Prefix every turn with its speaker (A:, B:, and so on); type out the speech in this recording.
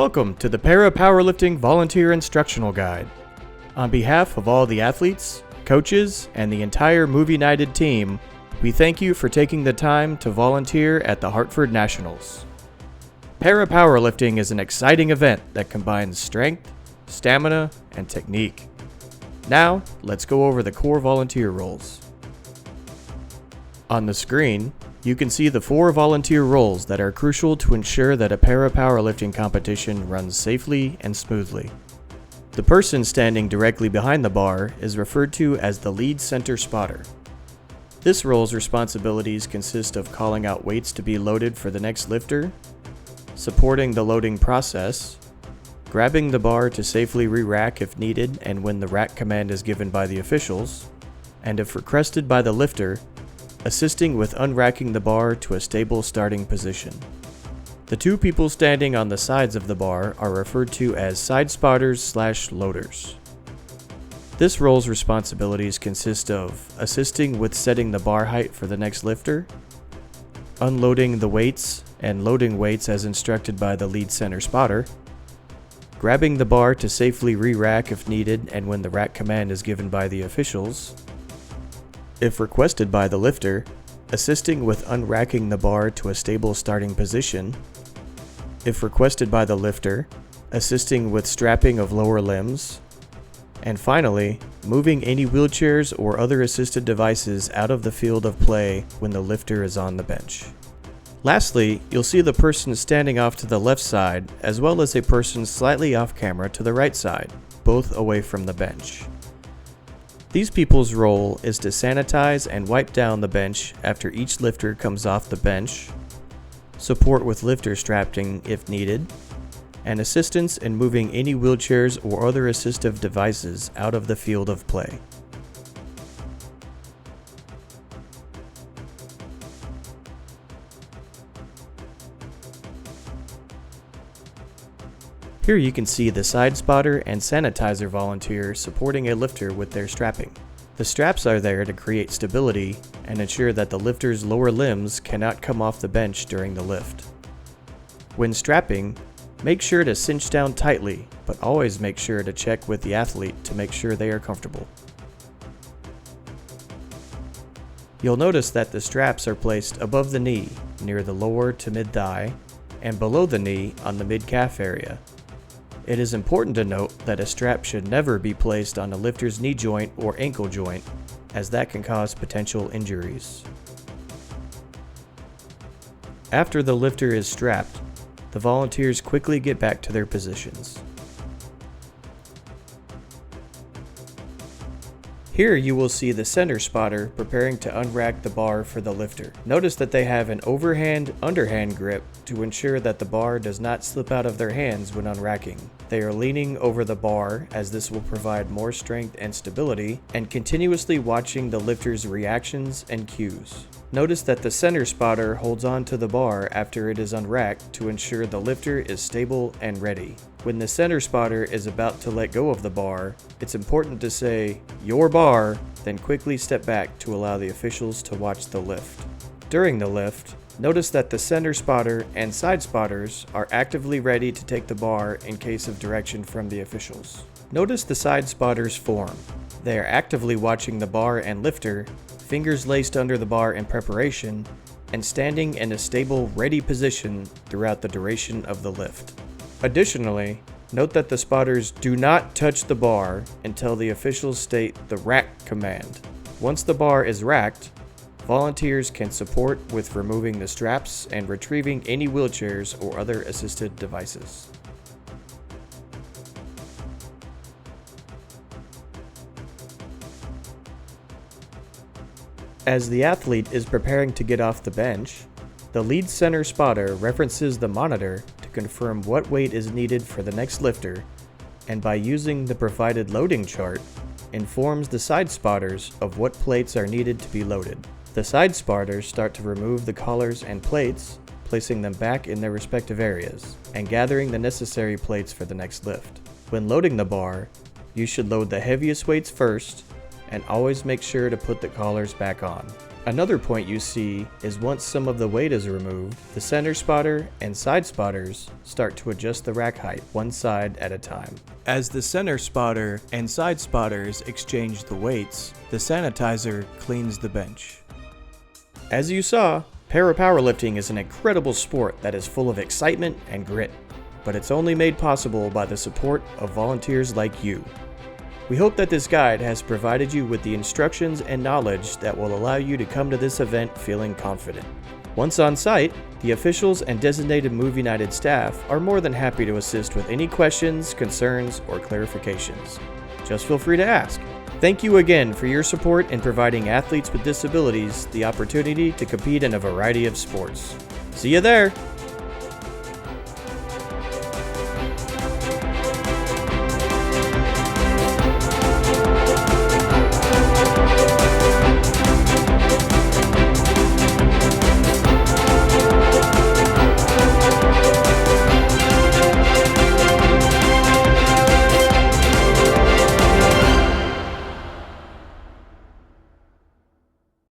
A: Welcome to the Powerlifting Volunteer Instructional Guide. On behalf of all the athletes, coaches, and the entire Move United team, we thank you for taking the time to volunteer at the Hartford Nationals. Powerlifting is an exciting event that combines strength, stamina, and technique. Now, let's go over the core volunteer roles. On the screen, you can see the 4 volunteer roles that are crucial to ensure that a powerlifting competition runs safely and smoothly. The person standing directly behind the bar is referred to as the lead center spotter. This role's responsibilities consist of calling out weights to be loaded for the next lifter, supporting the loading process, grabbing the bar to safely re-rack if needed and when the rack command is given by the officials, and if requested by the lifter, assisting with unracking the bar to a stable starting position. The 2 people standing on the sides of the bar are referred to as side spotters/loaders. This role's responsibilities consist of assisting with setting the bar height for the next lifter, unloading the weights and loading weights as instructed by the lead center spotter, grabbing the bar to safely re-rack if needed and when the rack command is given by the officials, if requested by the lifter, assisting with unracking the bar to a stable starting position, if requested by the lifter, assisting with strapping of lower limbs, and finally, moving any wheelchairs or other assisted devices out of the field of play when the lifter is on the bench. Lastly, you'll see the person standing off to the left side, as well as a person slightly off camera to the right side, both away from the bench. These people's role is to sanitize and wipe down the bench after each lifter comes off the bench, support with lifter strapping if needed, and assistance in moving any wheelchairs or other assistive devices out of the field of play. Here you can see the side spotter and sanitizer volunteer supporting a lifter with their strapping. The straps are there to create stability and ensure that the lifter's lower limbs cannot come off the bench during the lift. When strapping, make sure to cinch down tightly, but always make sure to check with the athlete to make sure they are comfortable. You'll notice that the straps are placed above the knee, near the lower to mid-thigh, and below the knee on the mid-calf area. It is important to note that a strap should never be placed on a lifter's knee joint or ankle joint, as that can cause potential injuries. After the lifter is strapped, the volunteers quickly get back to their positions. Here you will see the center spotter preparing to unrack the bar for the lifter. Notice that they have an overhand-underhand grip to ensure that the bar does not slip out of their hands when unracking. They are leaning over the bar as this will provide more strength and stability, and continuously watching the lifter's reactions and cues. Notice that the center spotter holds on to the bar after it is unracked to ensure the lifter is stable and ready. When the center spotter is about to let go of the bar, it's important to say, "Your bar," then quickly step back to allow the officials to watch the lift. During the lift, notice that the center spotter and side spotters are actively ready to take the bar in case of direction from the officials. Notice the side spotters form. They are actively watching the bar and lifter, fingers laced under the bar in preparation, and standing in a stable, ready position throughout the duration of the lift. Additionally, note that the spotters do not touch the bar until the officials state the rack command. Once the bar is racked, volunteers can support with removing the straps and retrieving any wheelchairs or other assisted devices. As the athlete is preparing to get off the bench, the lead center spotter references the monitor to confirm what weight is needed for the next lifter, and by using the provided loading chart, informs the side spotters of what plates are needed to be loaded. The side spotters start to remove the collars and plates, placing them back in their respective areas, and gathering the necessary plates for the next lift. When loading the bar, you should load the heaviest weights first, and always make sure to put the collars back on. Another point you see is once some of the weight is removed, the center spotter and side spotters start to adjust the rack height one side at a time. As the center spotter and side spotters exchange the weights, the sanitizer cleans the bench. As you saw, para-powerlifting is an incredible sport that is full of excitement and grit, but it's only made possible by the support of volunteers like you. We hope that this guide has provided you with the instructions and knowledge that will allow you to come to this event feeling confident. Once on site, the officials and designated Move United staff are more than happy to assist with any questions, concerns, or clarifications. Just feel free to ask. Thank you again for your support in providing athletes with disabilities the opportunity to compete in a variety of sports. See you there!